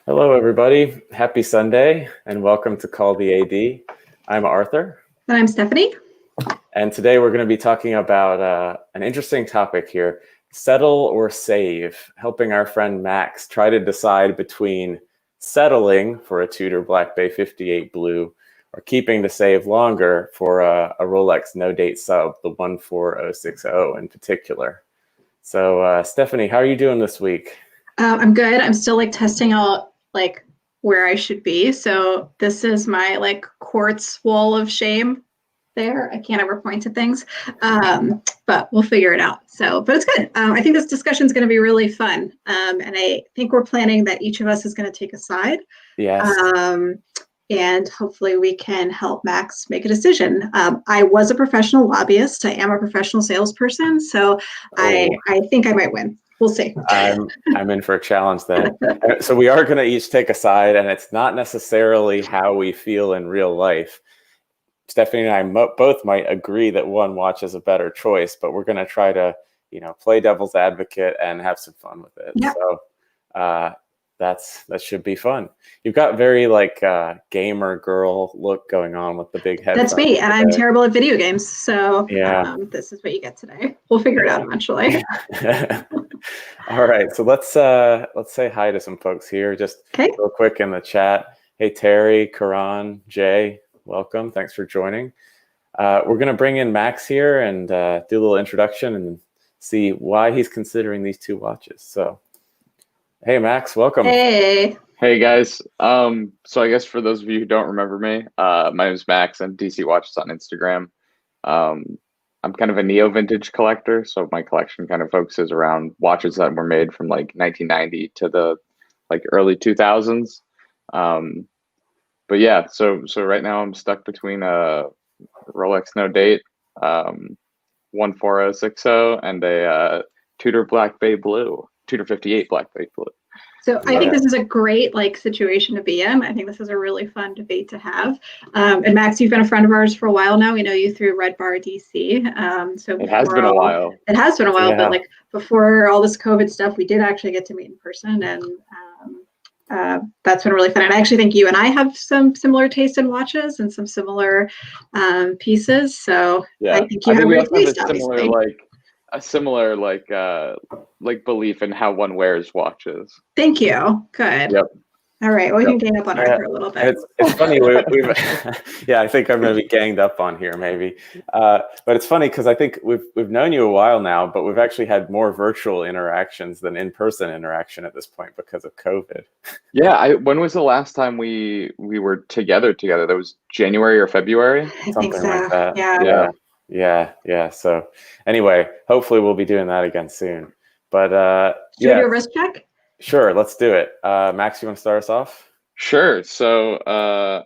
Hello, everybody. Happy Sunday, and welcome to Call the AD. I'm Arthur. And I'm Stephanie. And today we're going to be talking about an interesting topic here, settle or save, helping our friend Max try to decide between settling for a Tudor Black Bay 58 Blue or keeping to save longer for a Rolex no-date sub, the 14060 in particular. So, Stephanie, how are you doing this week? I'm good. I'm still testing out where I should be. So this is my quartz wall of shame there. I can't ever point to things, but we'll figure it out. But it's good. I think this discussion is going to be really fun. And I think we're planning that each of us is going to take a side. Yes. And hopefully we can help Max make a decision. I was a professional lobbyist. I am a professional salesperson. So I think I might win. We'll see. I'm in for a challenge then. So we are going to each take a side, and it's not necessarily how we feel in real life. Stephanie and I both might agree that one watch is a better choice, but we're going to try to, play devil's advocate and have some fun with it. Yep. So that should be fun. You've got very gamer girl look going on with the big head. That's me, and I'm terrible at video games. So yeah, this is what you get today. We'll figure it out eventually. All right, so let's say hi to some folks here, just real quick in the chat. Hey, Terry, Karan, Jay, welcome. Thanks for joining. We're going to bring in Max here and do a little introduction and see why he's considering these two watches. So, hey, Max, welcome. Hey. Hey, guys. So I guess for those of you who don't remember me, my name is Max. I'm DC Watches on Instagram. I'm kind of a neo-vintage collector, so my collection kind of focuses around watches that were made from 1990 to the early 2000s. But yeah, so right now I'm stuck between a Rolex No Date 14060 and a Tudor Black Bay Blue, Tudor 58 Black Bay Blue. So I think this is a great situation to be in. I think this is a really fun debate to have. And Max, you've been a friend of ours for a while now. We know you through Red Bar DC. So it has been a while. It has been a while, but before all this COVID stuff, we did actually get to meet in person, and that's been really fun. And I actually think you and I have some similar taste in watches and some similar pieces. So yeah, I think you have great taste, a similar belief in how one wears watches. Thank you. Good. Yep. All right. Well, we can gang up on Arthur a little bit. It's funny. Yeah, I think I'm going to be ganged up on here maybe. But it's funny because I think we've known you a while now, but we've actually had more virtual interactions than in-person interaction at this point because of COVID. Yeah. When was the last time we were together? That was January or February? I think so. Like that. Yeah. Yeah. So anyway, hopefully we'll be doing that again soon. But should we do a wrist check? Sure, let's do it. Max, you want to start us off? Sure. So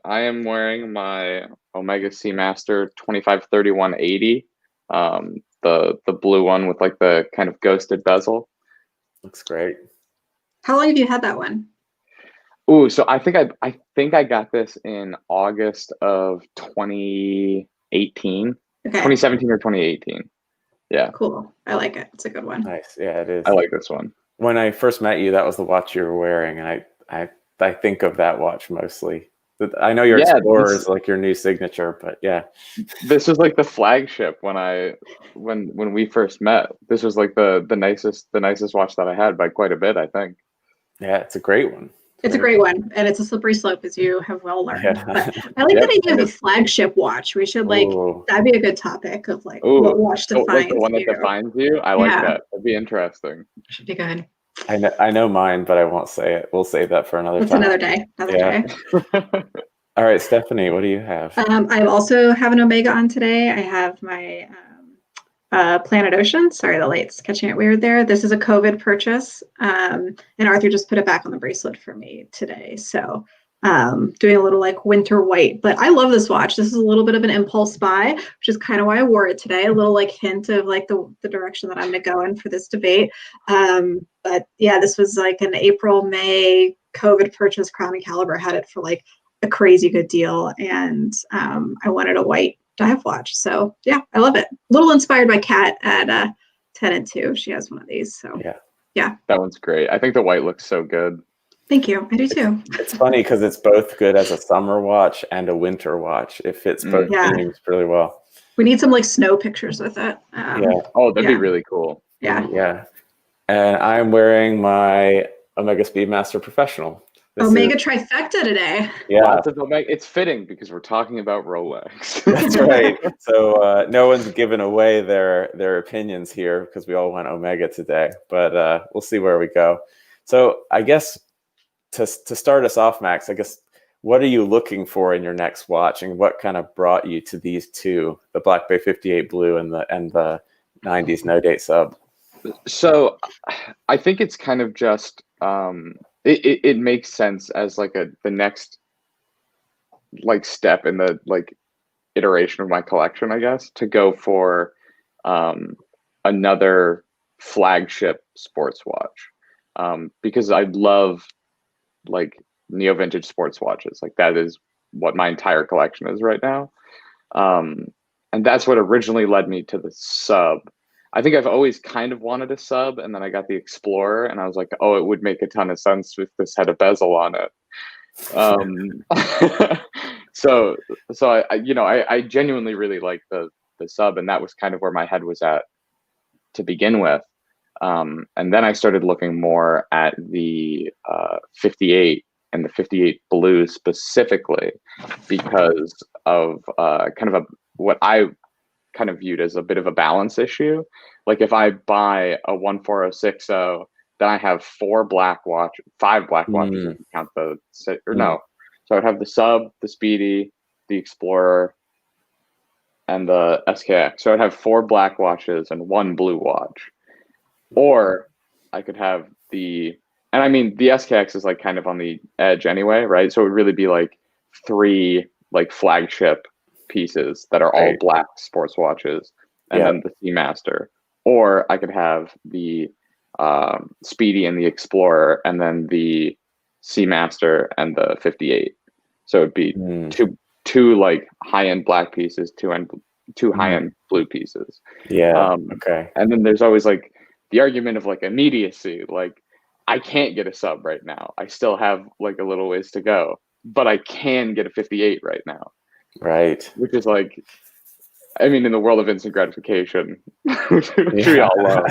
I am wearing my Omega Seamaster 253180, the blue one with the kind of ghosted bezel. Looks great. How long have you had that one? Ooh, so I think I got this in August of 2018. Okay. 2017 or 2018. Yeah. Cool. I like it. It's a good one. Nice. Yeah, it is. I like this one. When I first met you, that was the watch you were wearing, and I think of that watch mostly. I know your Explorer is your new signature, but yeah. This was the flagship when we first met. This was the nicest watch that I had by quite a bit, I think. Yeah, it's a great one. It's a great one, and it's a slippery slope, as you have well learned. Yeah. But I like that idea of the flagship watch. We should that'd be a good topic of what watch defines the one you. That defines you. I like that. That'd be interesting. Should be good. I know mine, but I won't say it. We'll save that for another time. Another day. Day. All right, Stephanie, what do you have? I also have an Omega on today. I have my Planet Ocean. Sorry, the light's catching it weird there. This is a COVID purchase. And Arthur just put it back on the bracelet for me today. So doing a little winter white, but I love this watch. This is a little bit of an impulse buy, which is kind of why I wore it today. A little hint of the direction that I'm going to go in for this debate. But yeah, this was an April, May COVID purchase. Crown and Caliber had it for a crazy good deal. And I wanted a white dive watch. So yeah, I love it. A little inspired by Kat at 10 and 2. She has one of these. So yeah. That one's great. I think the white looks so good. Thank you. I do too. It's funny because it's both good as a summer watch and a winter watch. It fits both Yeah. themes really well. We need some like snow pictures with it. Yeah. Oh, that'd yeah. be really cool. Yeah. Yeah. And I'm wearing my Omega Speedmaster Professional. This Omega is, trifecta today. yeah, Lots of Omega. It's fitting because we're talking about Rolex. that's right. So no one's given away their opinions here because we all went Omega today, but we'll see where we go. So I guess to start us off, Max, I guess what are you looking for in your next watch, and what kind of brought you to these two, the Black Bay 58 Blue and the 90s No Date Sub? So I think it's kind of just it makes sense as like the next like step in the like iteration of my collection, I guess, to go for another flagship sports watch, because I love like neo vintage sports watches. Like that is what my entire collection is right now, and that's what originally led me to the sub. I think I've always kind of wanted a sub, and then I got the Explorer, and I was like, oh, it would make a ton of sense if this had a bezel on it. So I genuinely really like the sub, and that was kind of where my head was at to begin with. And then I started looking more at the 58 and the 58 Blue specifically because of kind of what I kind of viewed as a bit of a balance issue. Like if I buy a 14060, then I have five black watches if you count the no. So I'd have the sub, the Speedy, the Explorer, and the SKX. So I'd have 4 black watches and 1 blue watch. Or I could have and I mean the SKX is like kind of on the edge anyway, right? So it would really be like 3 like flagship pieces that are all black sports watches, and then the Seamaster. Or I could have the Speedy and the Explorer, and then the Seamaster and the 58. So it'd be two like high-end black pieces, two high-end blue pieces. Yeah. Okay. And then there's always like the argument of like immediacy. Like I can't get a sub right now. I still have like a little ways to go, but I can get a 58 right now. Right. Which is like, I mean, in the world of instant gratification, which we all love.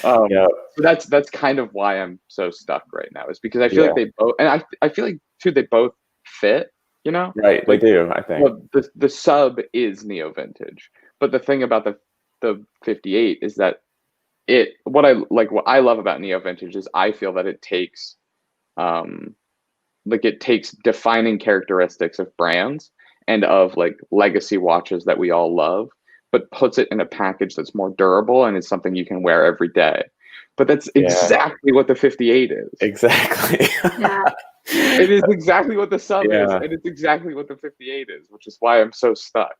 So that's kind of why I'm so stuck right now, is because I feel like they both, and I feel like too, they both fit, you know? Right, like, they do, I think. Well, the sub is neo vintage, but the thing about the 58 is that what I love about neo vintage is I feel that it takes defining characteristics of brands and of like legacy watches that we all love, but puts it in a package that's more durable and is something you can wear every day. But that's exactly what the 58 is. Exactly. Yeah. It is exactly what the sub is, and it's exactly what the 58 is, which is why I'm so stuck.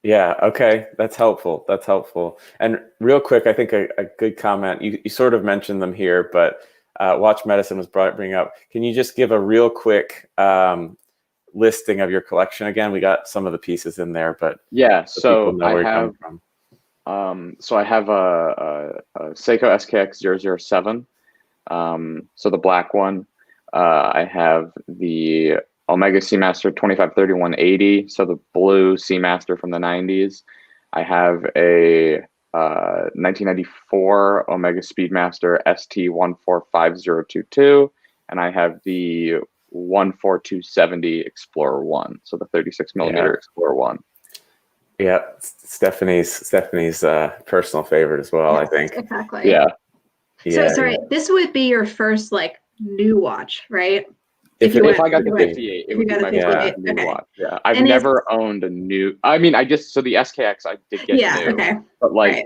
Yeah. Okay. That's helpful. That's helpful. And real quick, I think a good comment, you sort of mentioned them here, but Watch Medicine was bringing up. Can you just give a real quick listing of your collection again? We got some of the pieces in there, but so I have a Seiko SKX 007, so the black one. I have the Omega Seamaster 253180, so the blue Seamaster from the 90s. I have a 1994 Omega Speedmaster ST 145022, and I have the 14270 Explorer 1, so the 36 millimeter Explorer 1. Yeah, Stephanie's personal favorite as well, I think. Exactly. Yeah. So sorry, this would be your first like new watch, right? If I got the 58, it would be my first new watch. Yeah, I've never owned a new. I mean, the SKX I did get new, but like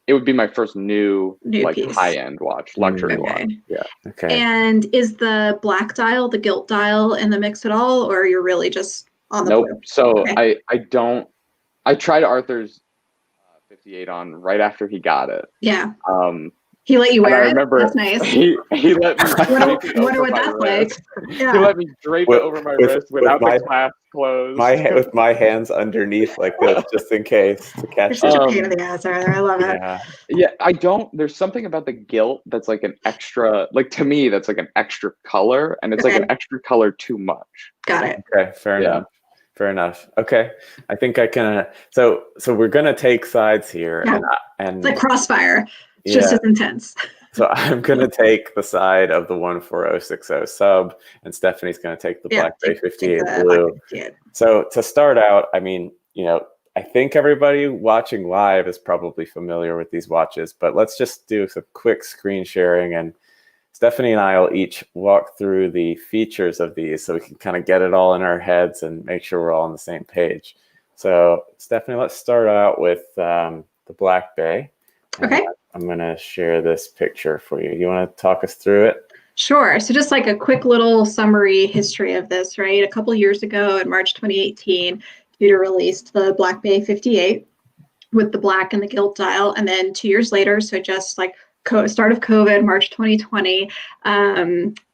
it would be my first new like high end watch, luxury watch. Yeah. Okay. And is the black dial, the gilt dial, in the mix at all, or you're really just on the blue? So I don't. I tried Arthur's 58 on right after he got it. Yeah. He let you And I wear it? remember That's nice. he let me drape it Wonder over what my that's like. wrist. Yeah. He let me drape it over my wrist without the clasp closed. with my hands underneath like this, just in case to You're catch such it. a pain in the ass, Arthur. I love it. Yeah. Yeah, I don't. There's something about the gilt that's like an extra, like to me, that's like an extra color, and it's like Okay. an extra color too much. Got it. Okay, fair Yeah. enough. Fair enough. Okay, I think I can. So we're gonna take sides here, Yeah. and It's like Crossfire. It's yeah. just as intense. So I'm gonna take the side of the 14060 sub, and Stephanie's gonna take the Black Bay 58 blue. So to start out, I mean, I think everybody watching live is probably familiar with these watches, but let's just do some quick screen sharing, and Stephanie and I will each walk through the features of these so we can kind of get it all in our heads and make sure we're all on the same page. So Stephanie, let's start out with the Black Bay. Okay. I'm going to share this picture for you. You want to talk us through it? Sure. So just like a quick little summary history of this, right? A couple years ago in March 2018, Tudor released the Black Bay 58 with the black and the gilt dial. And then 2 years later, so just like start of COVID, March 2020,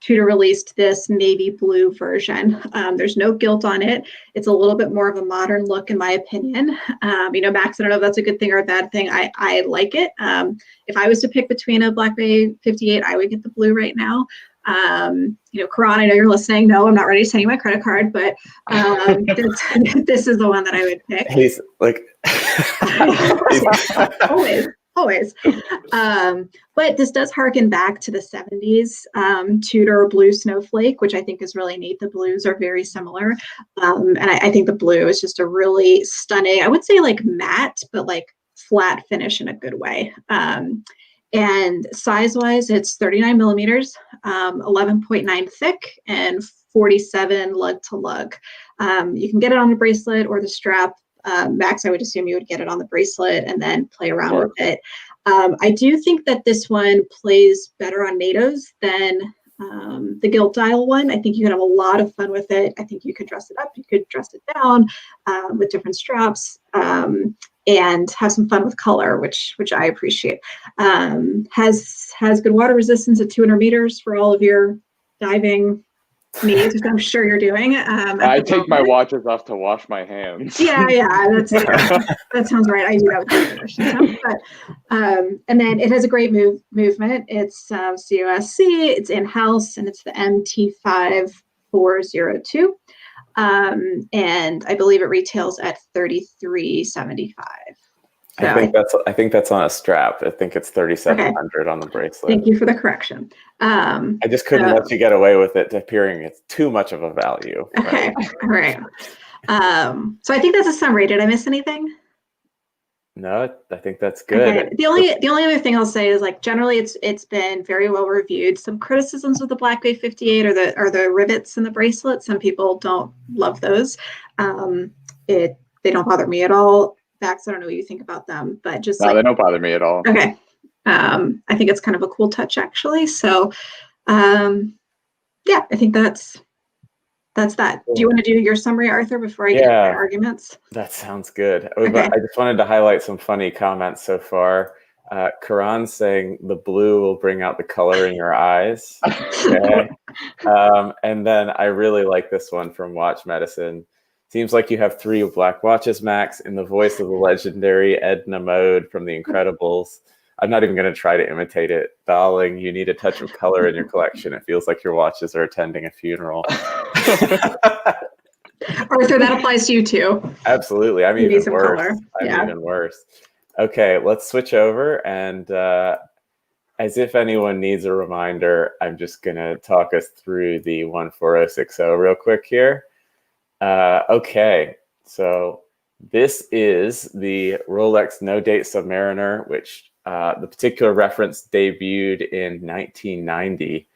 Tudor released this navy blue version. There's no gilt on it. It's a little bit more of a modern look, in my opinion. Max, I don't know if that's a good thing or a bad thing. I like it. If I was to pick between a Black Bay 58, I would get the blue right now. Karan, I know you're listening. No, I'm not ready to send you my credit card, but this is the one that I would pick. He's like, always. But this does harken back to the 70s Tudor blue snowflake, which I think is really neat. The blues are very similar. And I think the blue is just a really stunning, I would say like matte, but like flat finish in a good way. And size-wise, it's 39 millimeters, 11.9 thick, and 47 lug to lug. You can get it on the bracelet or the strap. Max, I would assume you would get it on the bracelet and then play around with it. I do think that this one plays better on NATOs than the gilt dial one. I think you could have a lot of fun with it. I think you could dress it up, you could dress it down with different straps. And have some fun with color, which I appreciate. Has good water resistance at 200 meters for all of your diving needs, which I'm sure you're doing. I take my watches off to wash my hands. Yeah, that sounds right. I do that with my tradition. But and then it has a great movement. It's COSC. It's in house, and it's the MT5402. And I believe it retails at $33.75. So I think that's on a strap. I think it's 3,700 on the bracelet. Thank you for the correction. I just couldn't let you get away with it appearing it's too much of a value. Okay, all right. So I think that's a summary. Did I miss anything? No, I think that's good. Okay. The only other thing I'll say is like generally it's been very well reviewed. Some criticisms with the Black Bay 58 are the rivets in the bracelet. Some people don't love those. They don't bother me at all. Max, I don't know what you think about them, but just they don't bother me at all. Okay. I think it's kind of a cool touch actually. So I think that's that. Cool. Do you want to do your summary, Arthur, before I get my arguments? That sounds good. Okay. I just wanted to highlight some funny comments so far. Karan saying the blue will bring out the color in your eyes. Okay. And then I really like this one from Watch Medicine. Seems like you have 3 black watches, Max, in the voice of the legendary Edna Mode from The Incredibles. I'm not even going to try to imitate it. Darling, you need a touch of color in your collection. It feels like your watches are attending a funeral. Arthur, that applies to you too. Absolutely. I'm even worse. Color. Even worse. Okay, let's switch over. And as if anyone needs a reminder, I'm just going to talk us through the 14060 real quick here. Okay, so this is the Rolex No Date Submariner, which the particular reference debuted in 1990.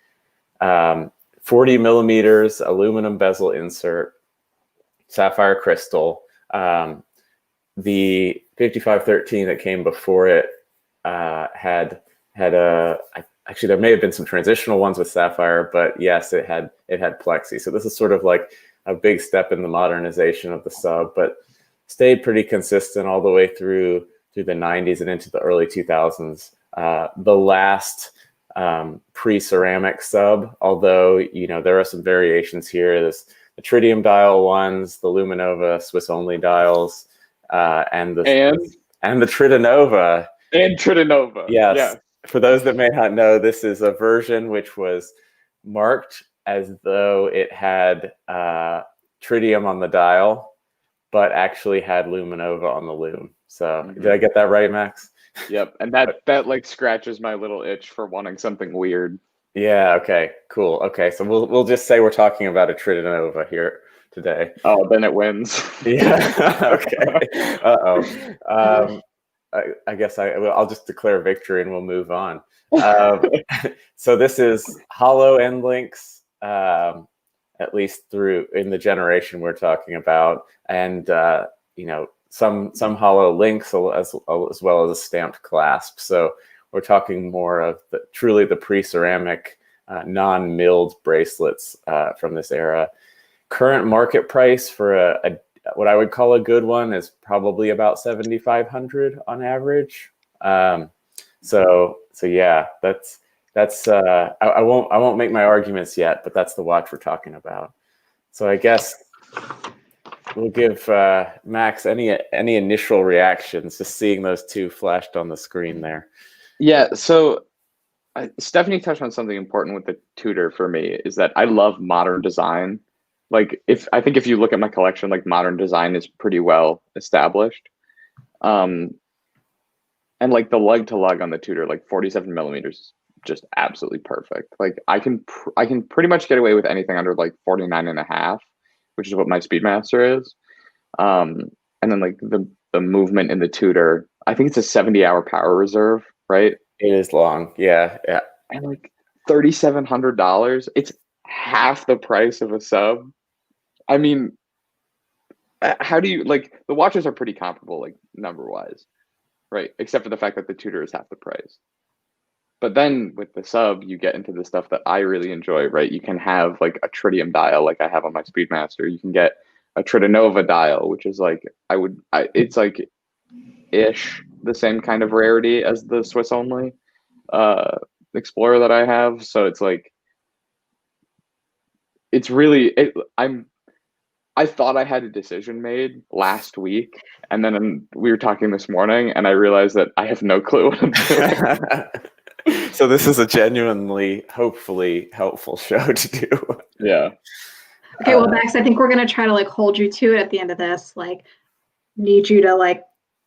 40 millimeters aluminum bezel insert, sapphire crystal. The 5513 that came before it had actually there may have been some transitional ones with sapphire, but yes, it had plexi. So this is sort of like a big step in the modernization of the sub, but stayed pretty consistent all the way through the 90s and into the early 2000s. the last pre-ceramic sub, although, you know, there are some variations here. There's the tritium dial ones, the Luminova Swiss only dials, and the Tritanova. And Tritanova. Yes. Yeah. For those that may not know, this is a version which was marked as though it had tritium on the dial, but actually had Luminova on the loom. So did I get that right, Max? Yep. And that like scratches my little itch for wanting something weird. Yeah. Okay. Cool. Okay. So we'll just say we're talking about a Tritanova here today. Oh, then it wins. Yeah. Okay. Uh-oh. I guess I'll just declare victory and we'll move on. So this is hollow end links, at least through in the generation we're talking about, and you know, some hollow links as well as a stamped clasp. So we're talking more of truly the pre-ceramic, non-milled bracelets from this era. Current market price for a what I would call a good one is probably about $7,500 on average. So yeah, that's I won't make my arguments yet, but that's the watch we're talking about. So I guess we'll give Max any initial reactions to seeing those two flashed on the screen there. Yeah. So Stephanie touched on something important with the Tudor for me, is that I love modern design. Like I think if you look at my collection, like modern design is pretty well established. And like the lug to lug on the Tudor, like 47 millimeters is just absolutely perfect. Like I can pretty much get away with anything under like 49.5, which is what my Speedmaster is. And then like the movement in the Tudor, I think it's a 70-hour power reserve, right? It is long. Yeah. And like $3,700, it's half the price of a sub. I mean, how do you, like, the watches are pretty comparable, like number wise, right? Except for the fact that the Tudor is half the price. But then with the sub, you get into the stuff that I really enjoy, right? You can have like a tritium dial, like I have on my Speedmaster. You can get a Tritanova dial, which is like, it's like ish the same kind of rarity as the Swiss only Explorer that I have. So it's like, it's really, I thought I had a decision made last week, and then we were talking this morning, and I realized that I have no clue what I'm doing. So this is a genuinely, hopefully, helpful show to do. Yeah. Okay, well, Max, I think we're going to try to like hold you to it at the end of this. Like, need you to like,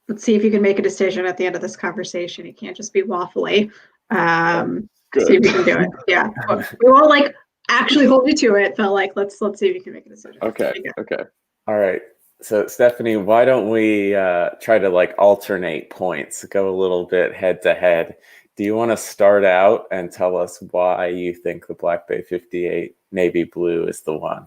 let's see if you can make a decision at the end of this conversation. You can't just be waffly. See if you can do it. Yeah, we won't like actually hold you to it, but like let's see if you can make a decision. Okay. All right. So Stephanie, why don't we try to like alternate points, go a little bit head to head. Do you want to start out and tell us why you think the Black Bay 58 navy blue is the one?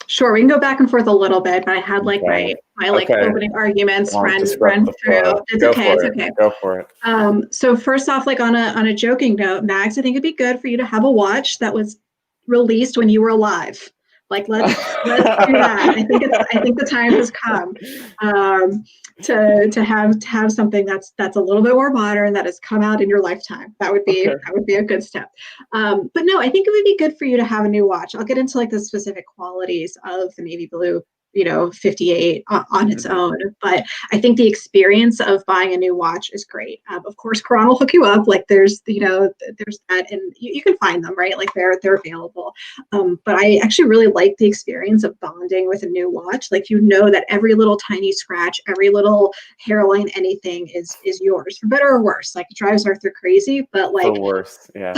Sure, we can go back and forth a little bit, but I had like my like opening arguments run through. It's okay. Go for it. So first off, like on a joking note, Max, I think it'd be good for you to have a watch that was released when you were alive. Like let's do that. I think the time has come to have something that's a little bit more modern, that has come out in your lifetime. That would be a good step. But no, I think it would be good for you to have a new watch. I'll get into like the specific qualities of the navy blue, 58 on its own. But I think the experience of buying a new watch is great. Of course, Quran will hook you up. Like there's that, and you can find them, right? Like they're available. But I actually really like the experience of bonding with a new watch. Like that every little tiny scratch, every little hairline, anything is yours, for better or worse. Like it drives Arthur crazy, but like for worse, yeah.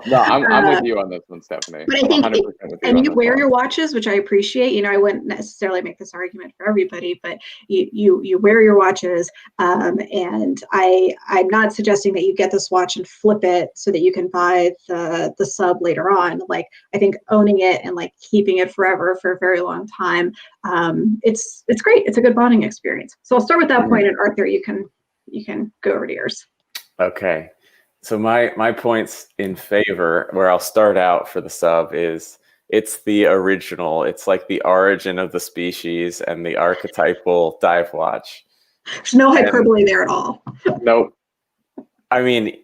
No, I'm with you on this one, Stephanie. But I think, and you wear your watches, which I appreciate. I wouldn't necessarily make this argument for everybody, but you wear your watches, and I'm not suggesting that you get this watch and flip it so that you can buy the sub later on. Like I think owning it and like keeping it forever for a very long time, it's great. It's a good bonding experience. So I'll start with that point, and Arthur, you can go over to yours. Okay. So my points in favor, where I'll start out for the sub, is it's the original. It's like the origin of the species and the archetypal dive watch. There's no hyperbole there at all. Nope. I mean,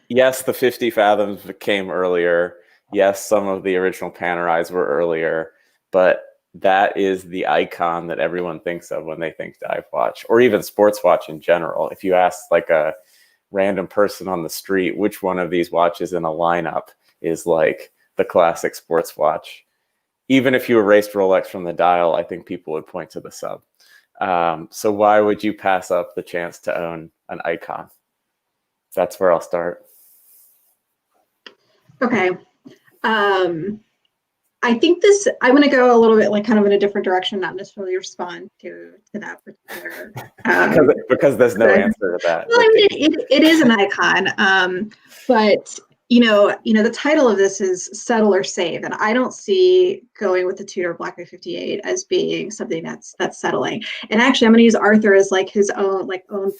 yes, the 50 fathoms came earlier. Yes, some of the original Panerais were earlier, but that is the icon that everyone thinks of when they think dive watch, or even sports watch in general. If you ask like a random person on the street which one of these watches in a lineup is like the classic sports watch, even if you erased Rolex from the dial, I think people would point to the Sub. So why would you pass up the chance to own an icon? That's where I'll start. Okay. I think I'm going to go a little bit like kind of in a different direction, not necessarily respond to that particular. Because there's no answer to that. Well, I mean, it is an icon, but the title of this is Settle or Save, and I don't see going with the Tudor Black Bay 58 as being something that's settling. And actually, I'm going to use Arthur as like his own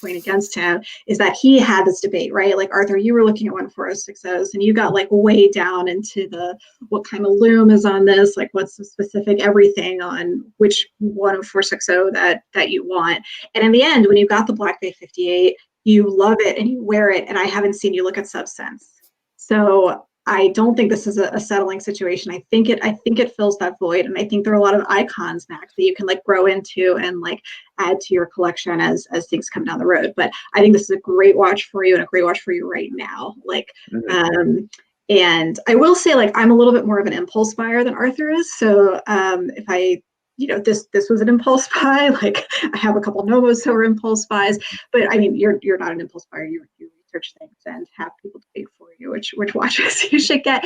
point against him, is that he had this debate, right? Like Arthur, you were looking at 14060s, and you got like way down into the what kind of loom is on this, like what's the specific everything on which 10460 that you want. And in the end, when you got the Black Bay 58, you love it and you wear it, and I haven't seen you look at subs since. So I don't think this is a settling situation. I think it fills that void, and I think there are a lot of icons, Max, that you can like grow into and like add to your collection as things come down the road. But I think this is a great watch for you and a great watch for you right now. Like, and I will say, like, I'm a little bit more of an impulse buyer than Arthur is. So if I this was an impulse buy. Like I have a couple Novos who are impulse buys, but I mean, you're not an impulse buyer. You research things and have people debate for you which watches you should get.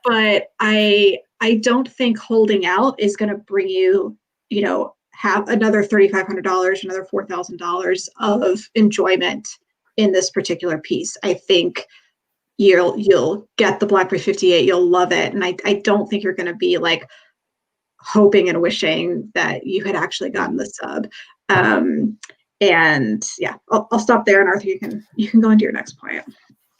But I don't think holding out is going to bring you, have another $3,500, another $4,000 of enjoyment in this particular piece. I think you'll get the Black Bay 58, you'll love it, and I don't think you're going to be like hoping and wishing that you had actually gotten the Sub. And yeah, I'll stop there, and Arthur, you can go into your next point.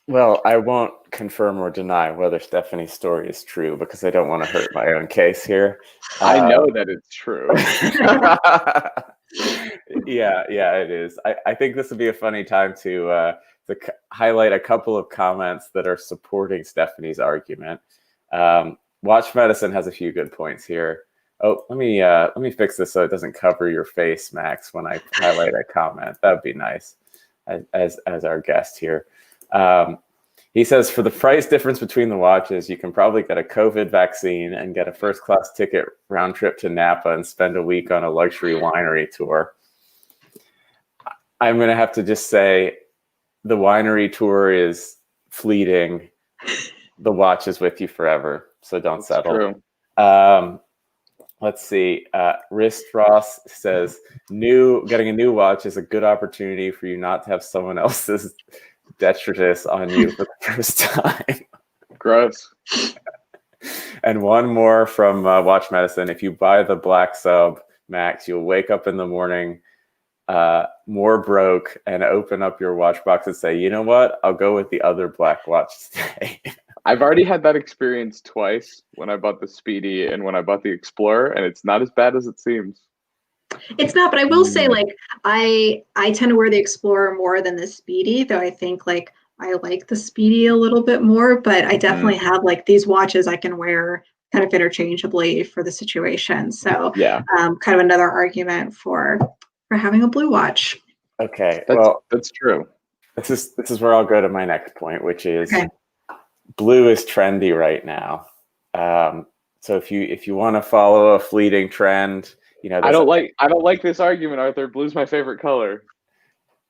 Well, I won't confirm or deny whether Stephanie's story is true because I don't want to hurt my own case here. I know that it's true. Yeah, it is. I think this would be a funny time to highlight a couple of comments that are supporting Stephanie's argument. Watch Medicine has a few good points here. Oh, let me fix this so it doesn't cover your face, Max, when I highlight a comment. That would be nice, as our guest here. He says, for the price difference between the watches, you can probably get a COVID vaccine and get a first-class ticket round trip to Napa and spend a week on a luxury winery tour. I'm going to have to just say the winery tour is fleeting. The watch is with you forever, so don't settle. True. Let's see. Wrist Ross says, getting a new watch is a good opportunity for you not to have someone else's detritus on you for the first time. Gross. And one more from Watch Medicine. If you buy the black Sub, Max, you'll wake up in the morning more broke and open up your watch box and say, you know what? I'll go with the other black watch today. I've already had that experience twice, when I bought the Speedy and when I bought the Explorer, and it's not as bad as it seems. It's not, but I will say, like, I tend to wear the Explorer more than the Speedy, though I think like I like the Speedy a little bit more, but I definitely have like these watches I can wear kind of interchangeably for the situation. So yeah, kind of another argument for having a blue watch. Okay, that's true. This is where I'll go to my next point, which is blue is trendy right now. So if you want to follow a fleeting trend, I don't like this argument, Arthur. Blue's my favorite color.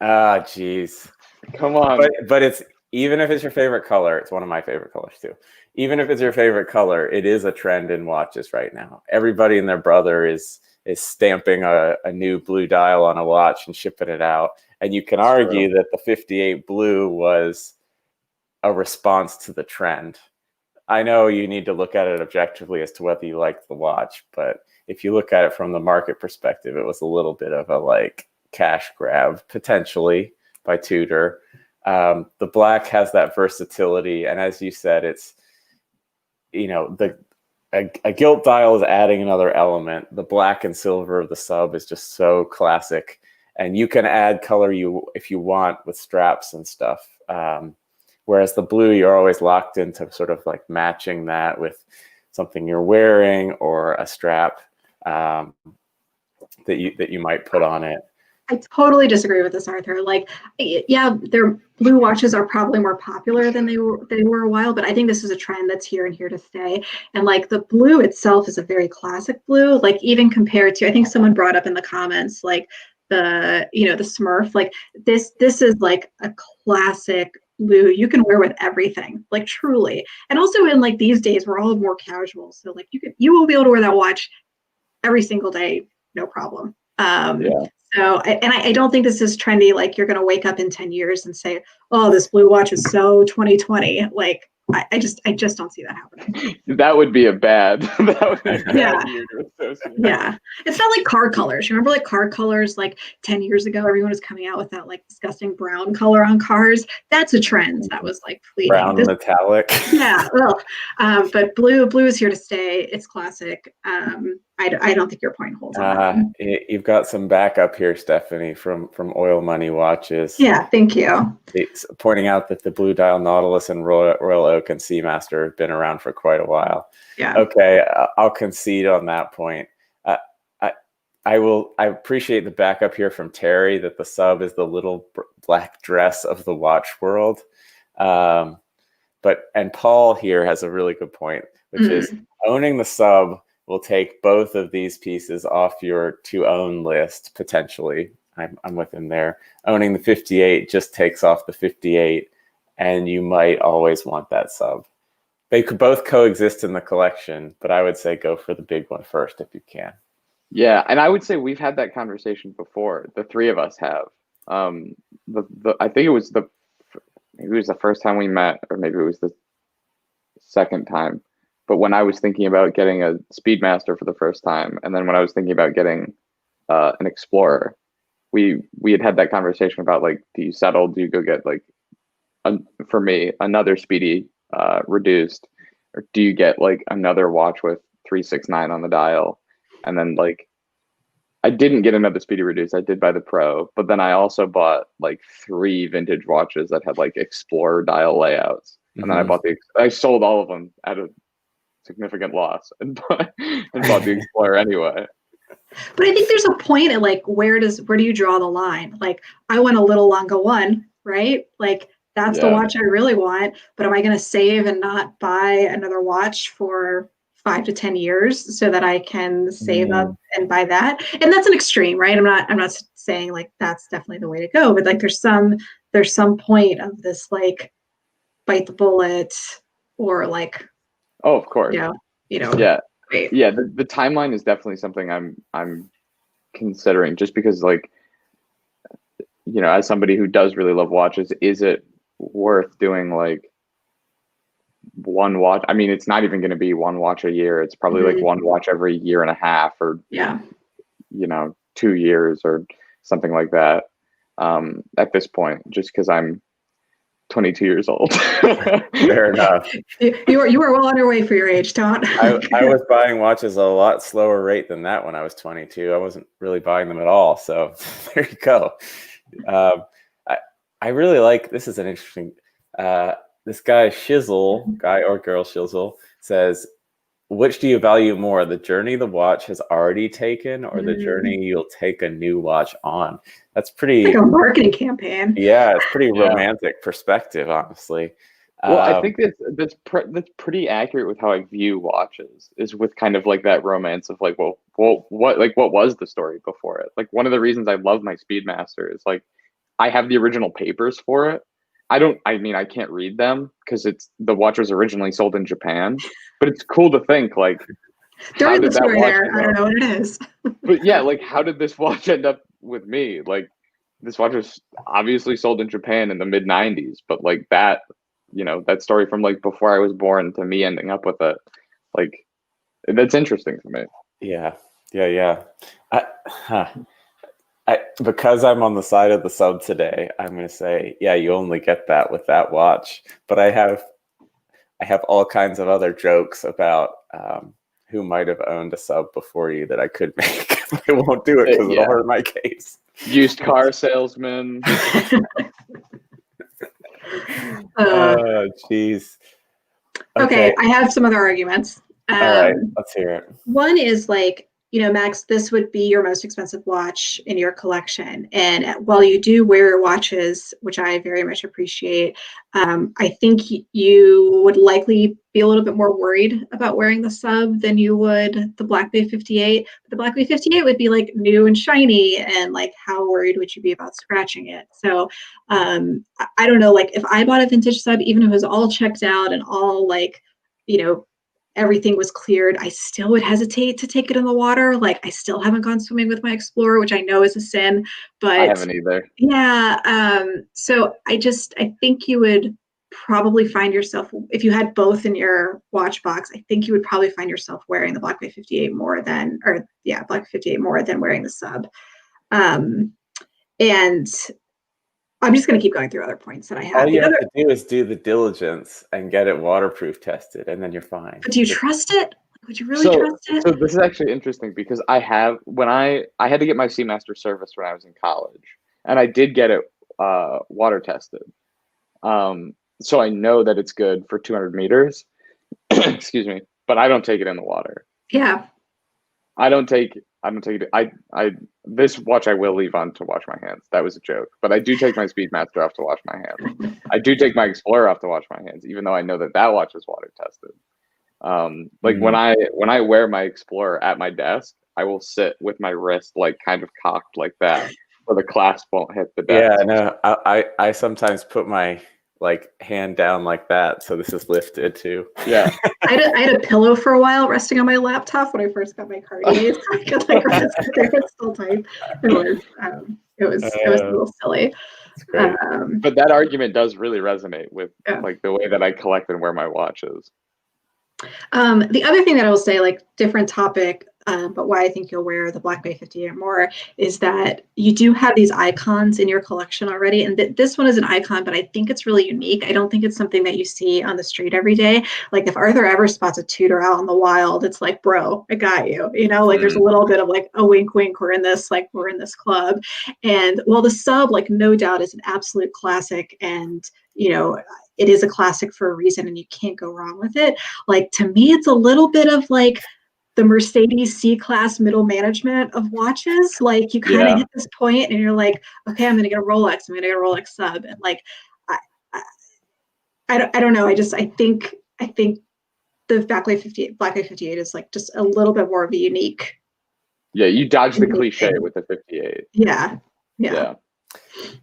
Ah, geez. Come on. But it's, even if it's your favorite color, it's one of my favorite colors too. Even if it's your favorite color, it is a trend in watches right now. Everybody and their brother is stamping a new blue dial on a watch and shipping it out. And you can argue that the 58 blue was a response to the trend. I know you need to look at it objectively as to whether you like the watch, but if you look at it from the market perspective, it was a little bit of a like cash grab potentially by Tudor. The black has that versatility, and as you said, it's a gilt dial is adding another element. The black and silver of the Sub is just so classic, and you can add color if you want with straps and stuff. Whereas the blue, you're always locked into sort of like matching that with something you're wearing or a strap that you might put on it. I totally disagree with this, Arthur. Like, yeah, their blue watches are probably more popular than they were a while, but I think this is a trend that's here and here to stay. And like the blue itself is a very classic blue. Like even compared to, I think someone brought up in the comments, like the Smurf. Like this is like a classic blue you can wear with everything, like truly. And also in like these days, we're all more casual, so like you will be able to wear that watch every single day, no problem. So, and I don't think this is trendy. Like you're going to wake up in 10 years and say, oh, this blue watch is so 2020. Like I just don't see that happening. That would be a bad, yeah. year to associate. Yeah. It's not like car colors. Remember like car colors, like 10 years ago, everyone was coming out with that like disgusting brown color on cars. That's a trend that was like fleeting. Brown metallic. Yeah. Well, but blue is here to stay. It's classic. I don't think your point holds on that. You've got some backup here, Stephanie, from Oil Money Watches. Yeah, thank you. It's pointing out that the Blue Dial Nautilus and Royal Oak and Seamaster have been around for quite a while. Yeah. Okay, I'll concede on that point. I appreciate the backup here from Terry that the sub is the little black dress of the watch world. And Paul here has a really good point, which is owning the sub will take both of these pieces off your to own list potentially. I'm with him there. Owning the 58 just takes off the 58, and you might always want that sub. They could both coexist in the collection, but I would say go for the big one first if you can. Yeah, and I would say we've had that conversation before. The three of us have. I think it was the first time we met, or maybe it was the second time. But when I was thinking about getting a Speedmaster for the first time, and then when I was thinking about getting an Explorer, we had that conversation about like, do you settle? Do you go get like, for me, another Speedy reduced, or do you get like another watch with 369 on the dial? And then like, I didn't get another Speedy reduced. I did buy the Pro, but then I also bought like 3 vintage watches that had like Explorer dial layouts, and then I sold all of them at a significant loss and bought the Explorer anyway. But I think there's a point at like where do you draw the line? Like I want a little Longa 1, right? Like that's the watch I really want, but am I going to save and not buy another watch for 5 to 10 years so that I can save up and buy that? And that's an extreme, right? I'm not saying like that's definitely the way to go, but like there's some point of this like bite the bullet or like, oh, of course. Yeah. Right. Yeah. The timeline is definitely something I'm considering, just because like, as somebody who does really love watches, is it worth doing like one watch? I mean, it's not even going to be one watch a year. It's probably like one watch every year and a half, or 2 years or something like that. At this point, just because I'm 22 years old. Fair enough. You were well on your way for your age, Tom. I was buying watches at a lot slower rate than that when I was 22. I wasn't really buying them at all. So there you go. I really like, this is an interesting, this guy Shizzle, guy or girl Shizzle, says, which do you value more, the journey the watch has already taken or the journey you'll take a new watch on? That's pretty like a marketing campaign. Yeah, it's pretty romantic perspective, honestly. Well, I think that's pretty accurate with how I view watches, is with kind of like that romance of like, well, what was the story before it? Like one of the reasons I love my Speedmaster is like I have the original papers for it. I can't read them because the watch was originally sold in Japan, but it's cool to think like, during the story there, I don't know what it is. But yeah, like how did this watch end up with me? Like this watch was obviously sold in Japan in the mid 90s, but like that, that story from like before I was born to me ending up with it, like that's interesting to me. Yeah. Because I'm on the side of the sub today, I'm going to say, yeah, you only get that with that watch. But I have all kinds of other jokes about who might have owned a sub before you that I could make. I won't do it because it'll hurt my case. Used car salesman. Oh, jeez. Okay, I have some other arguments. All right, let's hear it. One is like, Max, this would be your most expensive watch in your collection. And while you do wear watches, which I very much appreciate, I think you would likely be a little bit more worried about wearing the sub than you would the Black Bay 58. The Black Bay 58 would be like new and shiny, and like how worried would you be about scratching it? So I don't know, like if I bought a vintage sub, even if it was all checked out and all like, everything was cleared, I still would hesitate to take it in the water. Like I still haven't gone swimming with my Explorer, which I know is a sin, but I haven't either. yeah. So I think you would probably find yourself, if you had both in your watch box, I think you would probably find yourself wearing the Black Bay 58 Black Bay 58 more than wearing the sub. And I'm just going to keep going through other points that I have. All you have to do is do the diligence and get it waterproof tested, and then you're fine. But do you trust it? Would you really trust it? So this is actually interesting because I had to get my Seamaster service when I was in college, and I did get it water tested. So I know that it's good for 200 meters. Excuse me, but I don't take it in the water. Yeah. I don't take it. This watch I will leave on to wash my hands. That was a joke. But I do take my Speedmaster off to wash my hands. I do take my Explorer off to wash my hands, even though I know that watch is water tested. When I wear my Explorer at my desk, I will sit with my wrist like kind of cocked like that, so the clasp won't hit the desk. Yeah, no, I sometimes put my hand down like that, so this is lifted too. Yeah. I had a pillow for a while resting on my laptop when I first got my Cartiers. I could rest there. It's still tight. It was a little silly. But that argument does really resonate with like the way that I collect and wear my watches. The other thing that I will say, like different topic, but why I think you'll wear the Black Bay 58 more is that you do have these icons in your collection already. And this one is an icon, but I think it's really unique. I don't think it's something that you see on the street every day. Like if Arthur ever spots a Tudor out in the wild, it's like, bro, I got you. There's a little bit of like a wink, wink. We're in this club. And while the sub, like no doubt is an absolute classic, and it is a classic for a reason and you can't go wrong with it. Like to me, it's a little bit of like the Mercedes C-Class middle management of watches. Like you kind of hit this point and you're like, okay, I'm going to get a Rolex. I'm going to get a Rolex sub. And like, I don't know. I think the Black Bay 58 is like just a little bit more of a unique. Yeah. You dodge the cliche with the 58. Yeah.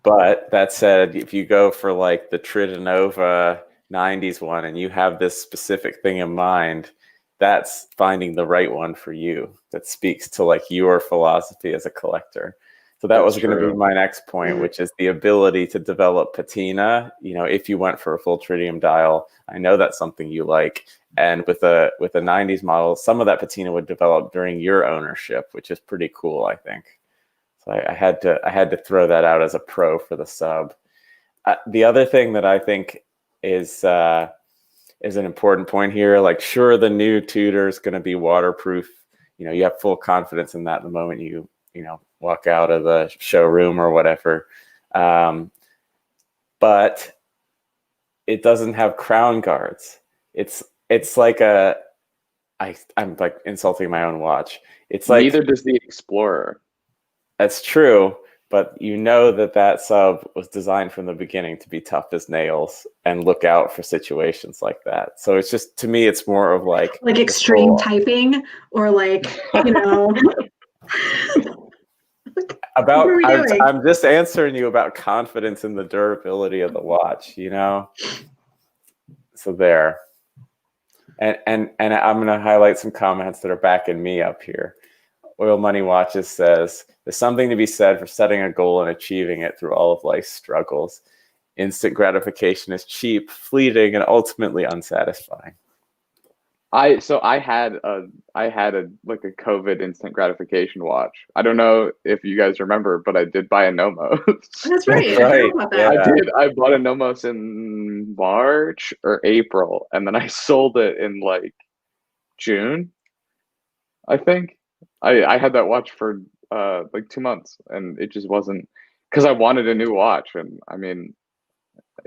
But that said, if you go for like the Tritanova 90s one and you have this specific thing in mind, that's finding the right one for you. That speaks to like your philosophy as a collector. So that was going to be my next point, which is the ability to develop patina. If you went for a full tritium dial, I know that's something you like. And with a 90s model, some of that patina would develop during your ownership, which is pretty cool, I think. So I had to throw that out as a pro for the sub. The other thing that I think is an important point here, like sure, the new Tudor is going to be waterproof. You have full confidence in that the moment you walk out of the showroom or whatever. But it doesn't have crown guards. It's like I'm like insulting my own watch. It's like neither does the Explorer. That's true, but that sub was designed from the beginning to be tough as nails and look out for situations like that. So it's just, to me, it's more of like extreme typing or like, I'm just answering you about confidence in the durability of the watch, So there. And I'm going to highlight some comments that are backing me up here. Oil Money Watches says, there's something to be said for setting a goal and achieving it through all of life's struggles. Instant gratification is cheap, fleeting, and ultimately unsatisfying. I had a COVID instant gratification watch. I don't know if you guys remember, but I did buy a Nomos. That's right. That's right. Yeah. I did. I bought a Nomos in March or April, and then I sold it in like June, I think. I had that watch for like 2 months, and it just wasn't, because I wanted a new watch, and I mean,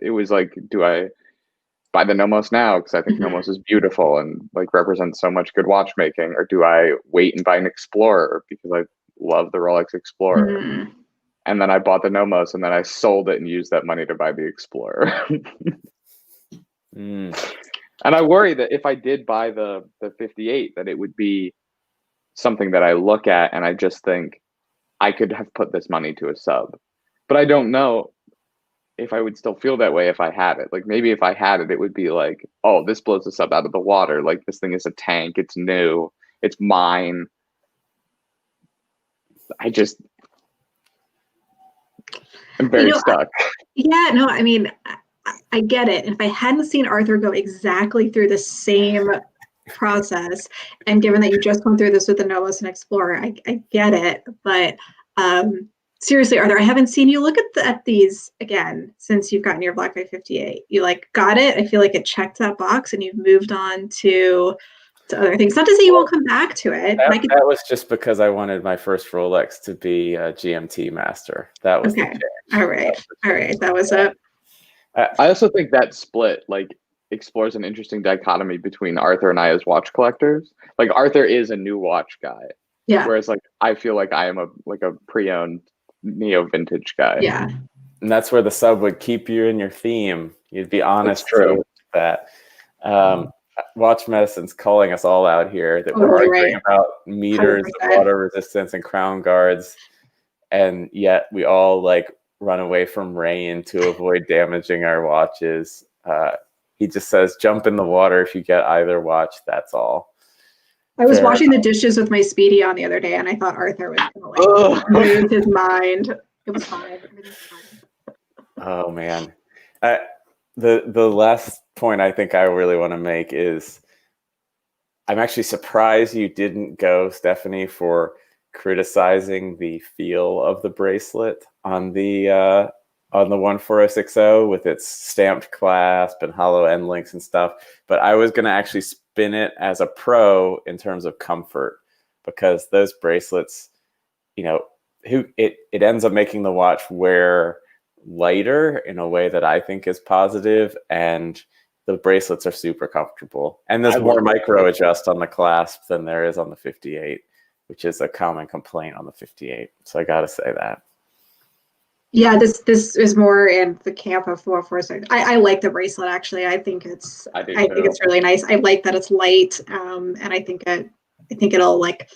it was like, do I buy the Nomos now because I think Mhm. Nomos is beautiful and like represents so much good watchmaking, or do I wait and buy an Explorer because I love the Rolex Explorer? Mm. And then I bought the Nomos, and then I sold it and used that money to buy the Explorer. Mm. And I worry that if I did buy the 58, that it would be something that I look at and I just think I could have put this money to a sub. But I don't know if I would still feel that way if I had it. Like maybe if I had it, it would be like, oh, this blows the sub out of the water. Like this thing is a tank. It's new. It's mine. I just am You very know, stuck. yeah, no, I mean, I get it. And if I hadn't seen Arthur go exactly through the same process, and given that you just went through this with the Novus and Explorer, I get it. But seriously, Arthur, I haven't seen you look at these again since you've gotten your Black Bay 58. You like got it. I feel like it checked that box, and you've moved on to other things. Not to say you won't come back to it. That was just because I wanted my first Rolex to be a GMT master. That was the Okay. change. All right. All right. That was it. I also think that split like explores an interesting dichotomy between Arthur and I as watch collectors. Like Arthur is a new watch guy, Yeah. whereas like I feel like I am a pre-owned neo vintage guy. Yeah. And that's where the sub would keep you in your theme. You'd be honest true. with that. Watch Medicine's calling us all out here that we're Totally arguing right. about meters of 100%. water resistance and crown guards, and yet we all like run away from rain to avoid damaging our watches. He just says, jump in the water if you get either watch. That's all. I was Fair washing the dishes with my Speedy on the other day, and I thought Arthur was gonna like lose his mind. It was fine. Everything's fine. Oh man. The last point I think I really want to make is I'm actually surprised you didn't go, Stephanie, for criticizing the feel of the bracelet on the 14060 with its stamped clasp and hollow end links and stuff. But I was going to actually spin it as a pro in terms of comfort, because those bracelets, it ends up making the watch wear lighter in a way that I think is positive, and the bracelets are super comfortable. And there's more micro adjust on the clasp than there is on the 58, which is a common complaint on the 58. So I got to say that. Yeah, this is more in the camp of 446. I like the bracelet actually. I think it's really nice. I like that it's light, and I think it'll like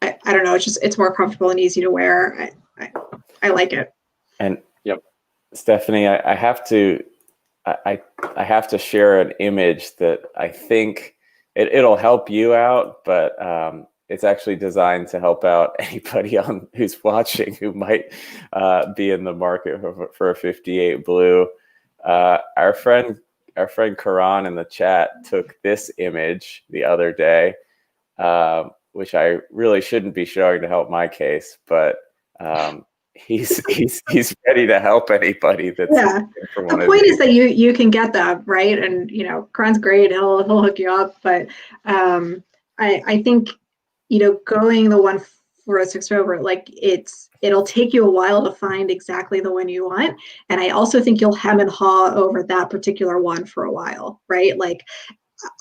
I don't know. It's more comfortable and easy to wear. I like it. And yep, Stephanie, I have to share an image that I think it'll help you out, but it's actually designed to help out anybody who's watching who might be in the market for a 58 blue. Our friend Karan in the chat took this image the other day, which I really shouldn't be showing to help my case, but he's ready to help anybody that's the point is that you can get that right, and Karan's great, he'll hook you up, but I think going the 14060 over, like it'll take you a while to find exactly the one you want, and I also think you'll hem and haw over that particular one for a while, right? Like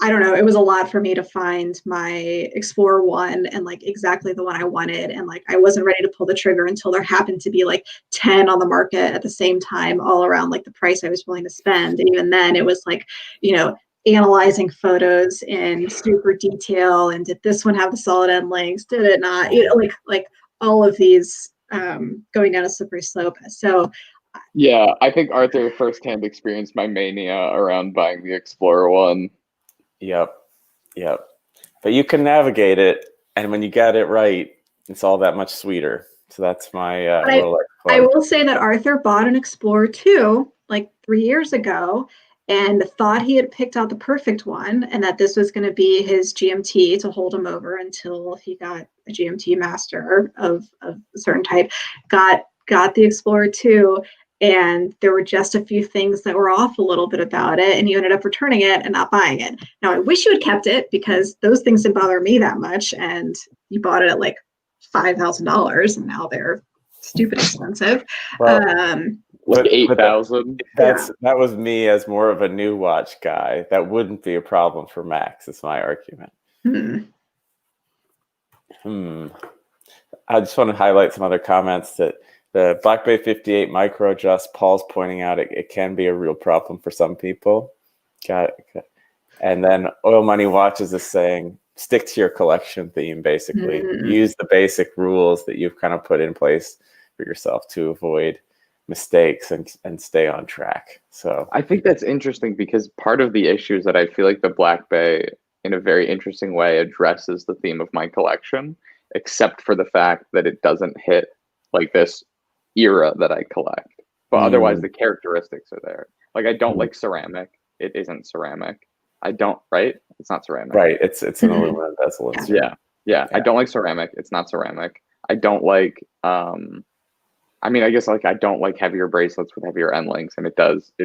I don't know, it was a lot for me to find my Explorer 1 and like exactly the one I wanted, and like I wasn't ready to pull the trigger until there happened to be like 10 on the market at the same time, all around like the price I was willing to spend. And even then it was like, analyzing photos in super detail, and did this one have the solid end links, did it not, like all of these going down a slippery slope. So yeah, I think Arthur firsthand experienced my mania around buying the Explorer 1. Yep. But you can navigate it, and when you get it right, it's all that much sweeter. So that's my Rolex plug. I will say that Arthur bought an Explorer 2 like 3 years ago, and thought he had picked out the perfect one, and that this was going to be his GMT to hold him over until he got a GMT master of a certain type. Got the Explorer 2, and there were just a few things that were off a little bit about it, and you ended up returning it and not buying it. Now, I wish you had kept it because those things didn't bother me that much, and you bought it at like $5,000, and now they're stupid expensive. Well, like 8,000. That was me as more of a new watch guy. That wouldn't be a problem for Max. It's my argument. I just want to highlight some other comments that the Black Bay 58 micro adjust, Paul's pointing out it can be a real problem for some people. Got it. And then Oil Money Watches is saying, stick to your collection theme, basically. Use the basic rules that you've kind of put in place for yourself to avoid mistakes and stay on track. So I think that's interesting because part of the issue is that I feel like the Black Bay, in a very interesting way, addresses the theme of my collection, except for the fact that it doesn't hit like this era that I collect. But otherwise, the characteristics are there. Like, I don't like ceramic. It isn't ceramic. I don't, right? It's not ceramic. Right. It's an aluminum bezel. Yeah. I don't like ceramic. It's not ceramic. I don't like, I mean, I guess like I don't like heavier bracelets with heavier end links, and it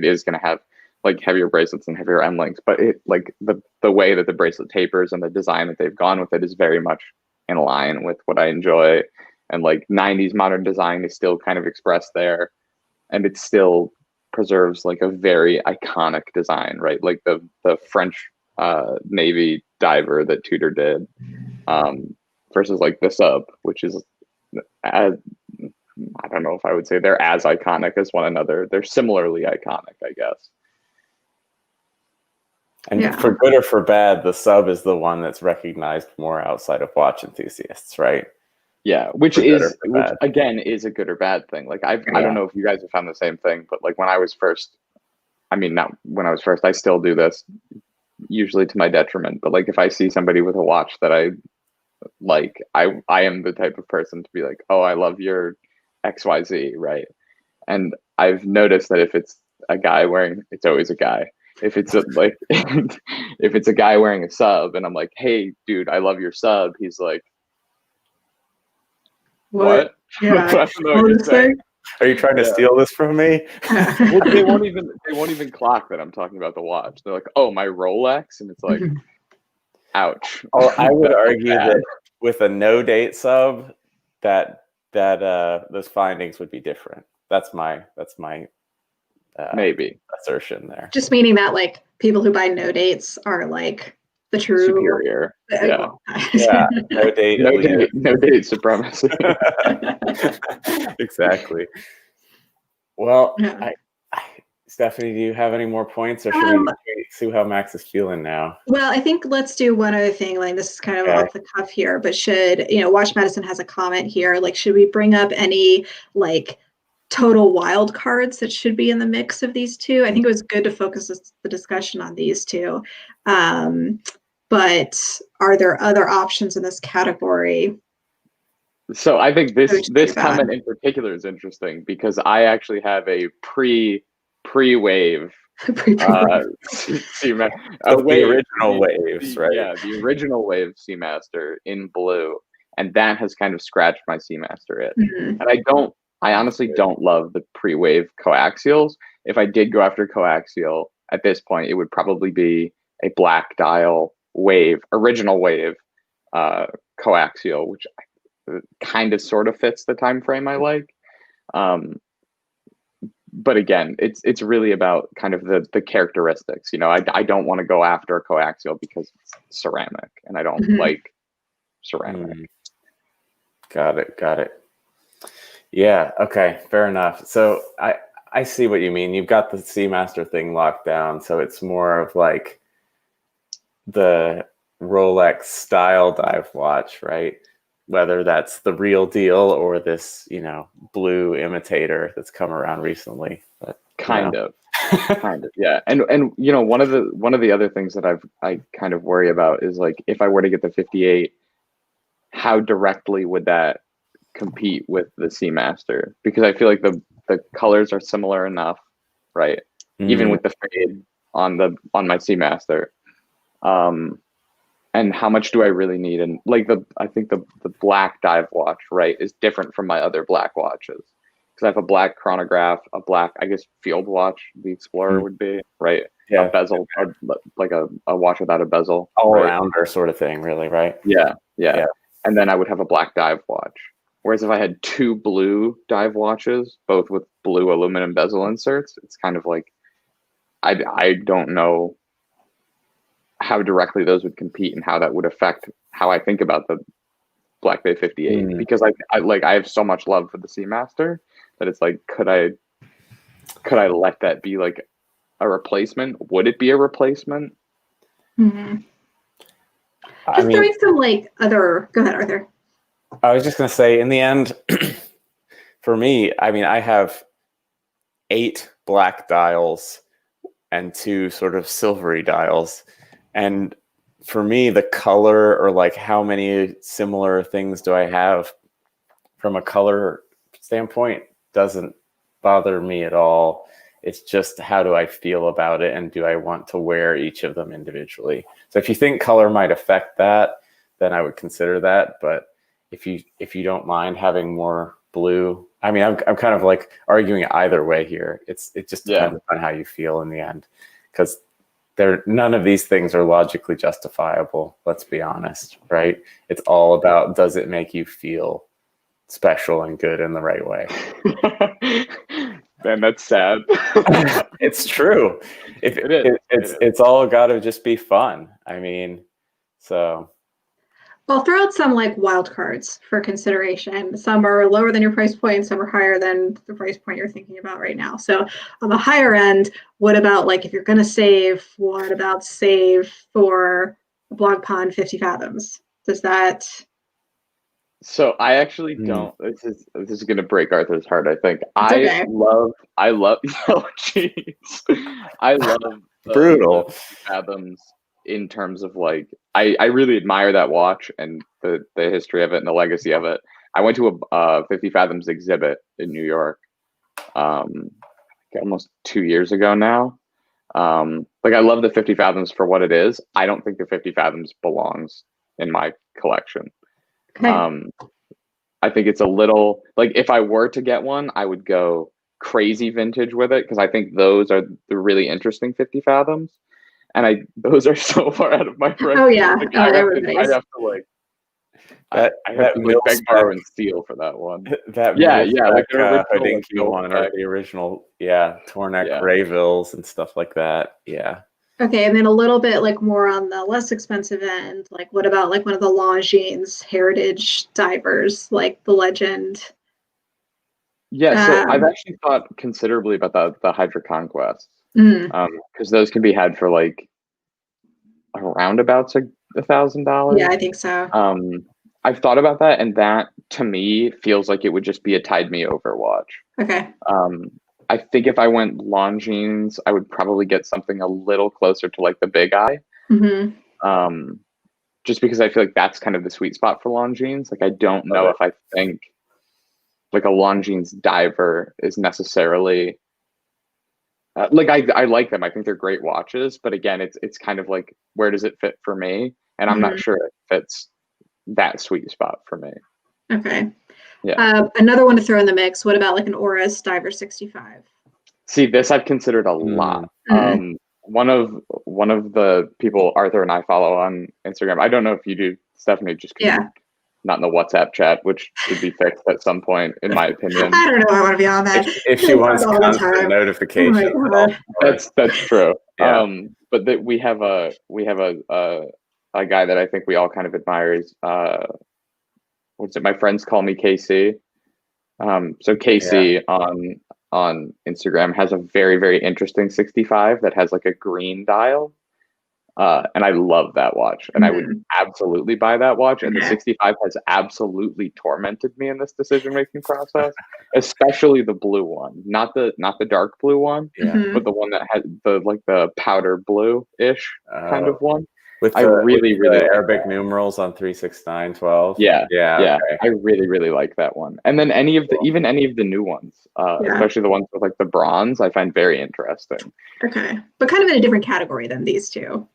is going to have like heavier bracelets and heavier end links, but it like the way that the bracelet tapers and the design that they've gone with it is very much in line with what I enjoy. And like 90s modern design is still kind of expressed there, and it still preserves like a very iconic design, right? Like the French Navy diver that Tudor did, versus like the sub, which is as, I don't know if I would say they're as iconic as one another. They're similarly iconic, I guess. And for good or for bad, the sub is the one that's recognized more outside of watch enthusiasts, right? Yeah, which again is a good or bad thing. Like I don't know if you guys have found the same thing, but like when I was first, I mean, not when I was first, I still do this, usually to my detriment. But like if I see somebody with a watch that I like, I am the type of person to be like, oh, I love your XYZ, right? And I've noticed that if it's a guy wearing, it's always a guy. If it's like, if it's a guy wearing a sub, and I'm like, hey, dude, I love your sub. He's like, what? Yeah. I don't know what you're saying. Are you trying to steal this from me? Well, they won't even clock that I'm talking about the watch. They're like, oh, my Rolex, and it's like, ouch. Oh, I would argue that with a no date sub, that those findings would be different. That's my maybe assertion there. Just meaning that like people who buy no dates are like the true superior. No date supremacy. Exactly. Well, Stephanie, do you have any more points, or should we see how Max is feeling now? Well, I think let's do one other thing. Like this is kind of off the cuff here, but should Watch Medicine has a comment here. Like, should we bring up any like total wild cards that should be in the mix of these two? I think it was good to focus the discussion on these two. But are there other options in this category? So I think this comment in particular is interesting because I actually have a pre-wave the original waves, right? Yeah, the original wave Seamaster in blue, and that has kind of scratched my Seamaster itch. And I honestly don't love the pre-wave coaxials. If I did go after coaxial at this point, it would probably be a black dial original wave coaxial, which kind of sort of fits the time frame I like. But again, it's really about kind of the characteristics. I don't want to go after a coaxial because it's ceramic, and I don't like ceramic. Got it. Yeah. Okay. Fair enough. So I see what you mean. You've got the Seamaster thing locked down, so it's more of like the Rolex style dive watch, right? Whether that's the real deal or this, blue imitator that's come around recently. But, kind of, yeah. And one of the other things that I kind of worry about is like if I were to get the 58, how directly would that compete with the Seamaster? Because I feel like the colors are similar enough, right? Even with the fade on my Seamaster. And how much do I really need? And like I think the black dive watch, right, is different from my other black watches. because I have a black chronograph, a black, I guess, field watch. The Explorer would be right. Yeah. A bezel, like a watch without a bezel. All right? rounder sort of thing, really, right? Yeah. And then I would have a black dive watch. Whereas if I had two blue dive watches, both with blue aluminum bezel inserts, it's kind of like I don't know how directly those would compete and how that would affect how I think about the Black Bay 58 because I have so much love for the Seamaster that it's like could I let that be like a replacement? Would it be a replacement? Mm-hmm. Just throwing some like other. Go ahead, Arthur. I was just going to say, in the end, for me, I mean, I have 8 black dials and 2 sort of silvery dials. And for me, the color or like how many similar things do I have from a color standpoint doesn't bother me at all. It's just how do I feel about it and do I want to wear each of them individually? So if you think color might affect that, then I would consider that. But if you don't mind having more blue, I mean, I'm kind of like arguing either way here. It just depends on how you feel in the end, because none of these things are logically justifiable. Let's be honest, right? It's all about, does it make you feel special and good in the right way? Man, that's sad. It's true. It's all got to just be fun. I mean, so. Well, throw out some like wild cards for consideration. Some are lower than your price point, some are higher than the price point you're thinking about right now. So on the higher end, what about like if you're going to save, what about save for a Blog Pond 50 Fathoms? Does that? So I actually don't. This is going to break Arthur's heart. I think okay. I love. Oh, jeez. I love brutal Fathoms in terms of like I really admire that watch and the history of it and the legacy of it. I went to a 50 Fathoms exhibit in New York, almost 2 years ago now. Like I love the 50 Fathoms for what it is. I don't think the 50 Fathoms belongs in my collection. Okay. I think it's a little like if I were to get one, I would go crazy vintage with it because I think those are the really interesting 50 Fathoms. And those are so far out of my price. Oh yeah, like, I have to like. I have to like beg, borrow, and steal for that one. That like the original Hodinkee one or the original, Tornek Rayvilles and stuff like that. Yeah. Okay, and then a little bit like more on the less expensive end. Like, what about like one of the Longines heritage divers, like the Legend? Yeah, so I've actually thought considerably about the Hydra Conquest. Because those can be had for like around about $1,000. Yeah, I think so. I've thought about that, and that to me feels like it would just be a tide me over watch. Okay. I think if I went Longines, I would probably get something a little closer to like the Big Eye. Just because I feel like that's kind of the sweet spot for Longines. Like I don't know if I think like a Longines diver is necessarily like I like them. I think they're great watches, but again, it's kind of like where does it fit for me? And I'm not sure it fits that sweet spot for me. Okay. Yeah. Another one to throw in the mix. What about like an Oris Diver 65? See, this I've considered a lot. One of the people Arthur and I follow on Instagram. I don't know if you do, Stephanie, just not in the WhatsApp chat, which should be fixed at some point, in my opinion. I don't know. I want to be on that. If she wants constant notifications. That's true. Yeah. But we have a guy that I think we all kind of admire. Is what's it? My friends call me KC. So KC on Instagram has a very, very interesting 65 that has like a green dial. And I love that watch, and I would absolutely buy that watch. And the 65 has absolutely tormented me in this decision-making process, especially the blue one, not the dark blue one, but the one that had the powder blue-ish kind of one. With the really Arabic numerals on 36912. Yeah. Okay. I really, really like that one. And then any of the new ones, especially the ones with like the bronze, I find very interesting. Okay, but kind of in a different category than these two.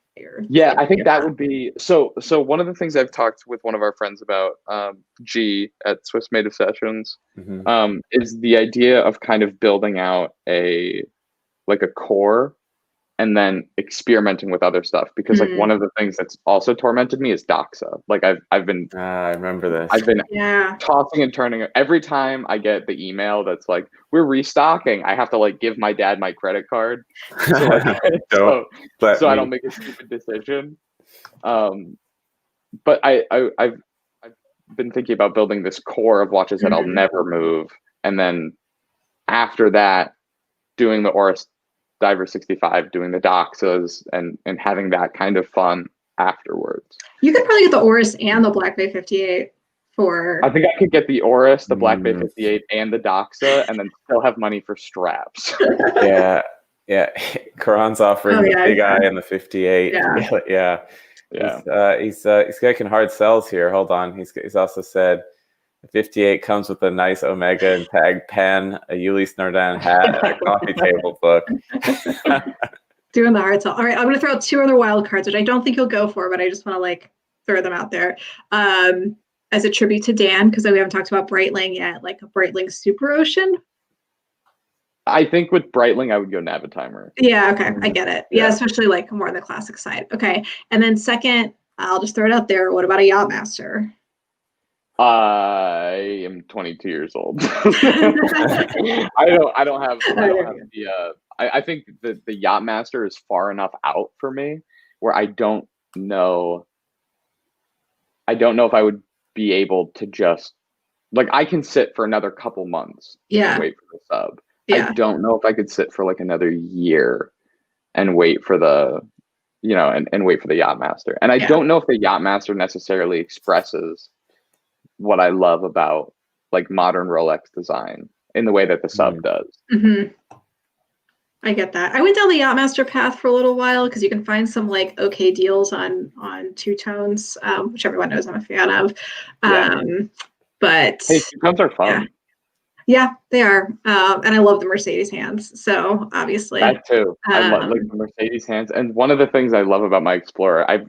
Yeah, I think that would be so. One of the things I've talked with one of our friends about, G at Swiss Native Sessions, is the idea of kind of building out a core and then experimenting with other stuff, because like one of the things that's also tormented me is doxa. Like I've been I remember this. I've been tossing and turning every time I get the email that's like, we're restocking. I have to like give my dad my credit card so I don't make a stupid decision. But I've been thinking about building this core of watches that I'll never move, and then after that doing the Oris Diver 65, doing the doxas, and having that kind of fun afterwards. You could probably get the Oris and the Black Bay 58 for... I think I could get the Oris, the Black Bay 58, and the doxa, and then still have money for straps. Yeah. Karan's offering the big eye and the 58. Yeah. He's making hard sells here. Hold on. He's also said the 58 comes with a nice Omega and tag pen, a Ulysse Nardin hat, and a coffee table book. Doing the hard sell. All right, I'm going to throw out 2 other wild cards, which I don't think you'll go for, but I just want to like throw them out there as a tribute to Dan, because we haven't talked about Breitling yet, like a Breitling Super Ocean. I think with Breitling, I would go Navitimer. Yeah, okay, I get it. Yeah, especially like more on the classic side. Okay, and then second, I'll just throw it out there. What about a Yachtmaster? I am 22 years old. I don't have the. I think the Yachtmaster is far enough out for me where I don't know if I would be able to just like, I can sit for another couple months and wait for the sub. I don't know if I could sit for like another year and wait for the and wait for the Yachtmaster. And I don't know if the Yachtmaster necessarily expresses what I love about like modern Rolex design in the way that the sub does. I get that. I went down the Yachtmaster path for a little while because you can find some like okay deals on two-tones, which everyone knows I'm a fan of. But hey, two-tones are fun. Yeah, they are. And I love the Mercedes hands. So obviously that too. I love like the Mercedes hands. And one of the things I love about my Explorer, I've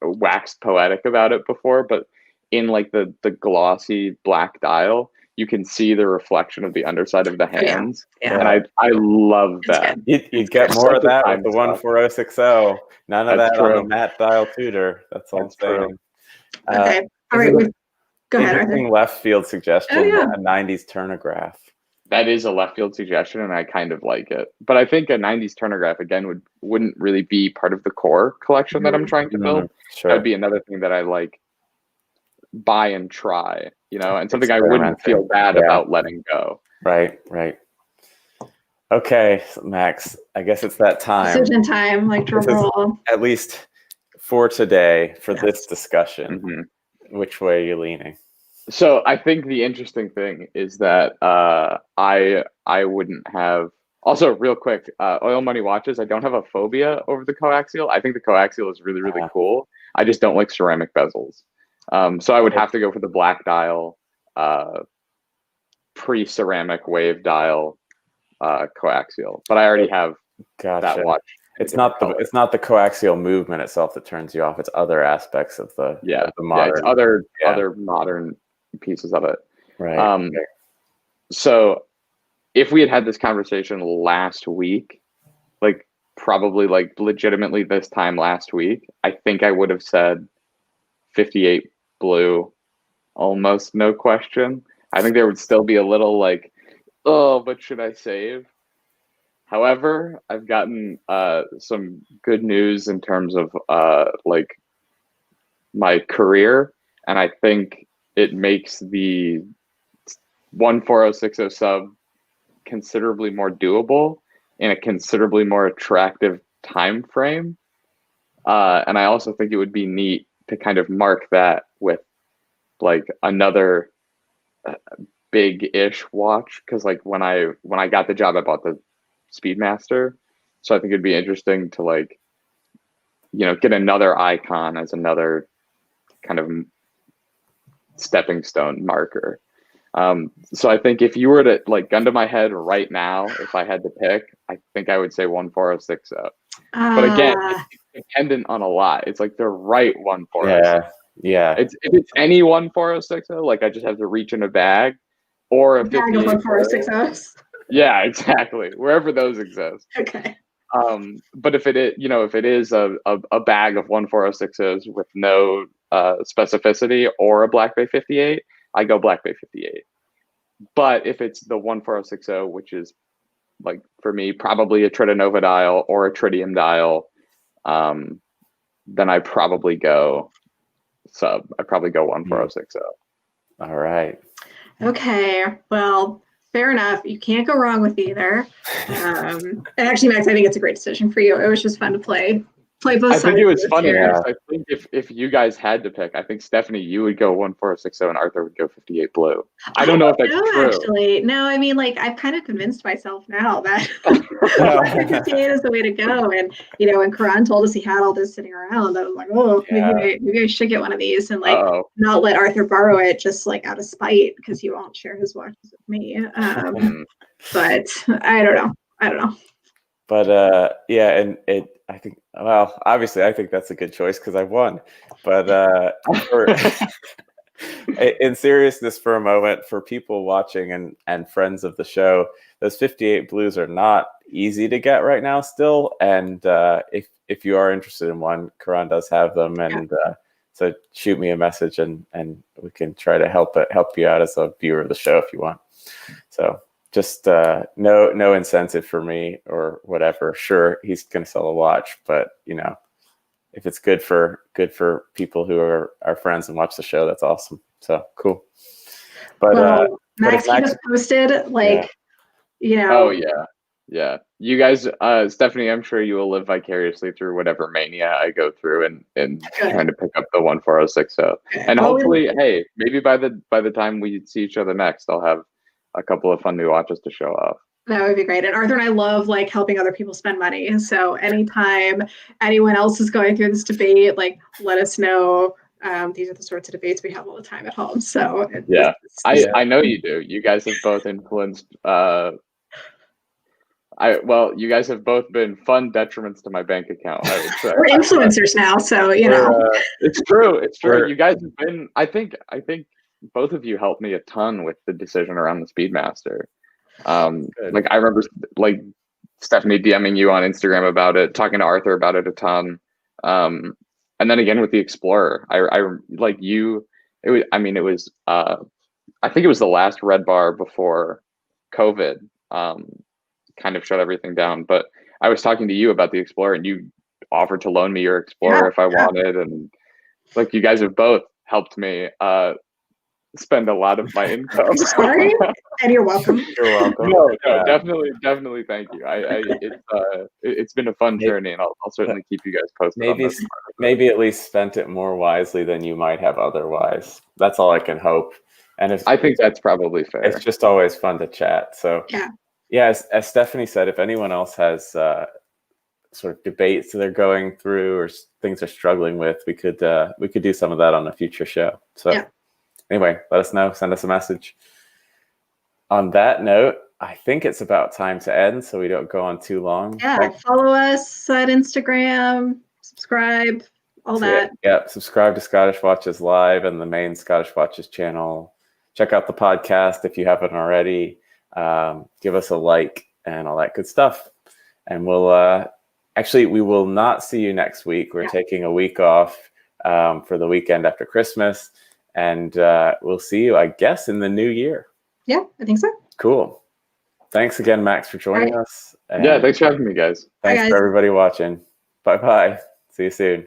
waxed poetic about it before, but in like the glossy black dial, you can see the reflection of the underside of the hands. And I love that. You'd get more of that with the 14060. None of that on the matte dial Tudor. That's all I'm saying. Okay. All right. Go ahead, Arthur. Left field suggestion, a 90s turnograph. That is a left field suggestion, and I kind of like it. But I think a 90s turnograph, again, wouldn't really be part of the core collection that I'm trying to build. Sure. That would be another thing that I like buy and try, and something I wouldn't feel bad about letting go. Right. Okay, Max, I guess it's that time. Decision time, like drum roll. At least for today, for this discussion. Which way are you leaning? So I think the interesting thing is that I wouldn't have. Also, real quick, Oil Money watches. I don't have a phobia over the coaxial. I think the coaxial is really, really cool. I just don't like ceramic bezels. So I would have to go for the black dial, pre-ceramic wave dial coaxial. But I already have that watch. It's not the coaxial movement itself that turns you off. It's other aspects of the modern. It's other modern pieces of it. Right. So if we had this conversation last week, like probably like legitimately this time last week, I think I would have said 58 blue, almost no question. I think there would still be a little like, oh, but should I save? However, I've gotten some good news in terms of like my career, and I think it makes the 14060 sub considerably more doable in a considerably more attractive time frame. And I also think it would be neat to kind of mark that with like another big-ish watch, because like when I got the job, I bought the Speedmaster, so I think it'd be interesting to like get another icon as another kind of stepping stone marker. So I think if you were to like gun to my head right now, if I had to pick, I think I would say 14060. But again, Ah, it's dependent on a lot. It's like the right 1,406. Yeah. If it's any 1,406, like I just have to reach in a bag, or a bag of 58 1,406. Yeah, exactly. Wherever those exist. Okay. But if it is, if it is a bag of 1,406s with no specificity, or a Black Bay 58, I go Black Bay 58. But if it's the 1,460, which is like for me probably a Tritanova dial or a tritium dial, then I probably go sub. I probably go 1,460. All right. Okay. Well, fair enough. You can't go wrong with either. And actually, Max, I think it's a great decision for you. It was just fun to play both sides. I think it was funny here. because I think if you guys had to pick, I think Stephanie, you would go 1,460 and Arthur would go 58 blue. I don't know if that's true. Actually, no. I mean, like I've kind of convinced myself now that 58 is the way to go. And when Karan told us he had all this sitting around, I was like, oh, maybe I should get one of these and like not let Arthur borrow it just like out of spite because he won't share his watches with me. But I don't know. But yeah, and I think, well, obviously, I think that's a good choice because I've won. But in seriousness, for a moment, for people watching and friends of the show, those 58 blues are not easy to get right now still. And if you are interested in one, Karan does have them, and so shoot me a message and we can try to help you out as a viewer of the show if you want. So. Just no incentive for me or whatever. Sure, he's going to sell a watch, but if it's good for people who are our friends and watch the show, that's awesome. So cool. But Max, he just posted like, Oh yeah. You guys, Stephanie, I'm sure you will live vicariously through whatever mania I go through and trying to pick up the 1,406. And hopefully, hey, maybe by the time we see each other next, I'll have a couple of fun new watches to show off. That would be great. And Arthur and I love like helping other people spend money. So anytime anyone else is going through this debate, like let us know. These are the sorts of debates we have all the time at home. So I know you do. You guys have both influenced. You guys have both been fun detriments to my bank account. I would say. We're influencers now, so it's true. It's true. You guys have been. I think both of you helped me a ton with the decision around the Speedmaster. Like I remember like Stephanie DMing you on Instagram about it, talking to Arthur about it a ton. And then again with the Explorer, I like you, it was I think it was the last red bar before COVID kind of shut everything down. But I was talking to you about the Explorer and you offered to loan me your Explorer if I wanted. And like you guys have both helped me spend a lot of my income. Sorry, and you're welcome. You're welcome. No, definitely. Thank you. It's been a fun journey, and I'll certainly keep you guys posted. Maybe at least spent it more wisely than you might have otherwise. That's all I can hope. And I think that's probably fair. It's just always fun to chat. So as Stephanie said, if anyone else has sort of debates they're going through or things they're struggling with, we could do some of that on a future show. So. Anyway, let us know. Send us a message. On that note, I think it's about time to end so we don't go on too long. Yeah, follow us at Instagram, subscribe, all that. Yeah, subscribe to Scottish Watches Live and the main Scottish Watches channel. Check out the podcast if you haven't already. Give us a like and all that good stuff. And we will not see you next week. We're taking a week off for the weekend after Christmas. And we'll see you, I guess, in the new year. Yeah, I think so. Cool. Thanks again, Max, for joining us. And thanks for having me, guys. Thanks for everybody watching. Bye-bye. See you soon.